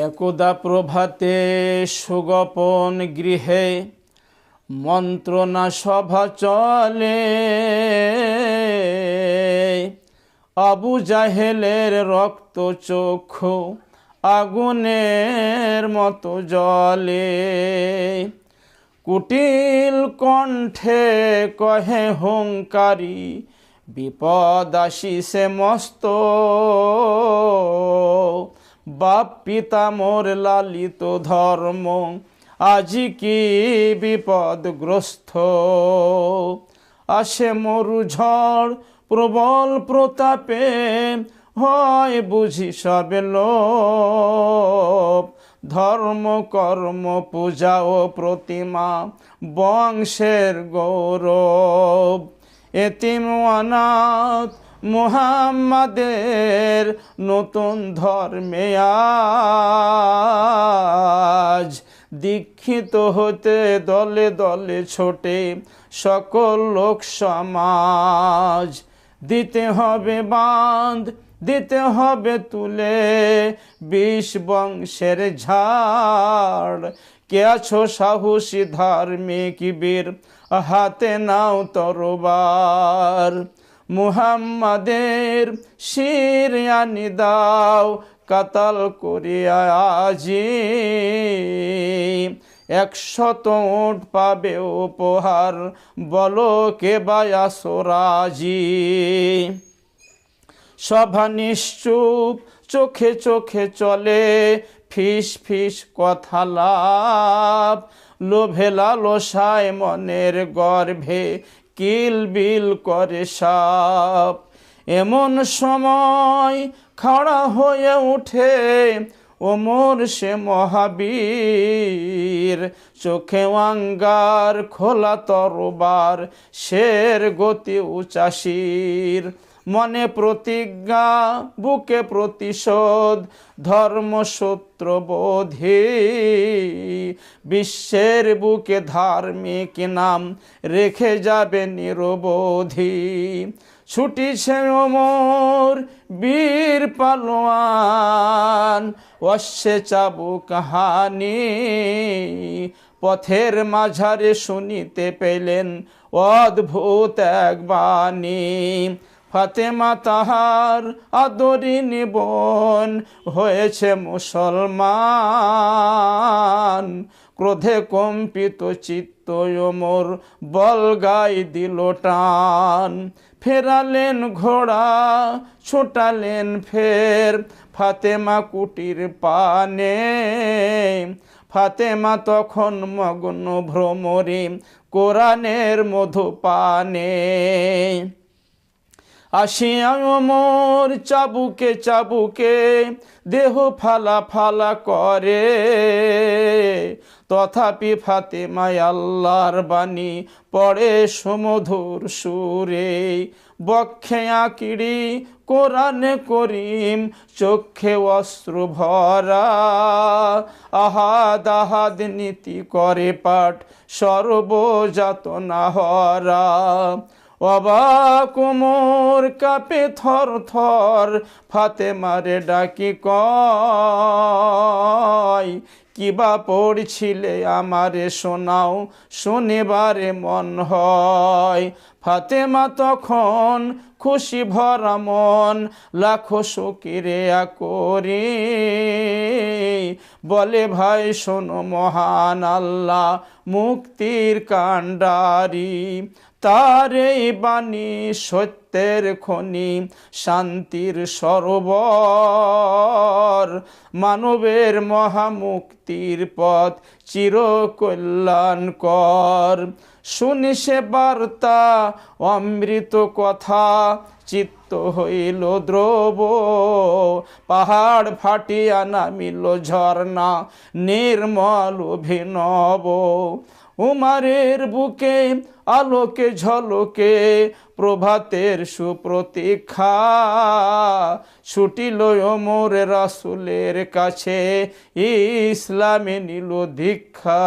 একদা প্রভাতে সুগোপন গৃহে মন্ত্রণা সভা চলে। আবু জাহেলের রক্ত চক্ষু আগুনের মতো জ্বলে। কুটিল কণ্ঠে কহে হুঙ্কারি, বিপদ আসিছে মস্ত। বাপ পিতা মোর লালিত ধর্ম আজি কি বিপদগ্রস্ত। আসে মরু ঝড় প্রবল প্রতাপে, হয় বুঝি সবে লোপ। ধর্ম কর্ম পূজা ও প্রতিমা বংশের গৌরব। এতিম অনাথ মুহাম্মাদের নতুন ধর্মে আজ দীক্ষিত হতে দলে দলে ছোটে সকল লোক সমাজ। দিতে হবে বাঁধ, দিতে হবে তুলে 20 বংশের ঝাড়। কে আছো সাহসী ধার্মিক বীর, হাতে নাও তরবার। মুহাম্মাদের শির আনি দাও, কাতাল করিয়া আজি। 100 উট পাবে উপহার, বলো কে বা আসো রাজি। সভা নিশ্চুপ, চোখে চোখে চলে ফিস ফিস কথা লাভ। লোভে লালসায় মনের গর্ভে কিলবিল করে সাপ। এমন সময় খাড়া হয়ে উঠে ওমর সে মহাবীর। চোখে অঙ্গার খোলা তরবার, শের গতি উচাশির। মনে প্রতিজ্ঞা, বুকে প্রতিশোধ, ধর্মসূত্র বোধি। বিশ্বের বুকে ধার্মিক নাম রেখে যাবে নিরবধি। ছুটিছে ওমর বীর পালোয়ান, অশ্বে চাবুক হানি। পথের মাঝারে শুনিতে পেলেন অদ্ভুত এক বাণী। ফাতেমা তাহার আদরিনী বোন হয়েছে মুসলমান। ক্রোধে কম্পিত চিত্ত ওমর বলগাই দিল টান। ফেরালেন ঘোড়া, ছোটালেন ফের ফাতেমা কুটির পানে। ফাতেমা তখন মগ্ন ভ্রমরে কোরআনের মধুপানে। আসিয়া ওমর চাবুকে চাবুকে দেহ ফালা ফালা করে। তথাপি ফাতেমায় আল্লাহর বাণী পড়ে সুমধুর সুরে। বক্ষে আকিড়ি কোরআনে করিম, চক্ষে অশ্র ভরা। আহাদ আহাদ নীতি করে পাঠ, সর্বযাতনা হরা। অবাক ওমর কাঁপে থর থর, ফাতেমারে ডাকি কয়, কিবা পড়ছিলে আমারে শোনাও, শোনেবারে মন হয়। ফাতেমা তখন খুশি ভরা মন, লাখো শুকরিয়া করি। বলে ভাই শোনো মহান আল্লাহ মুক্তির কাণ্ডারি। তার এই বাণী সত্যের খনি, শান্তির সরোবর। মানবের মহামুক্তির পথ চির কল্যাণকর। শুনি সে বার্তা অমৃত কথা, চিত্ত হইল দ্রব। পাহাড় ফাটিয়া নামিল ঝর্ণা, নির্মল অভিনব। উমারের বুকে আলোকে ঝলকে প্রভাতের সুপ্রতীক্ষা। ছুটিল ওমর রাসূলের কাছে, ইসলামে নিল দীক্ষা।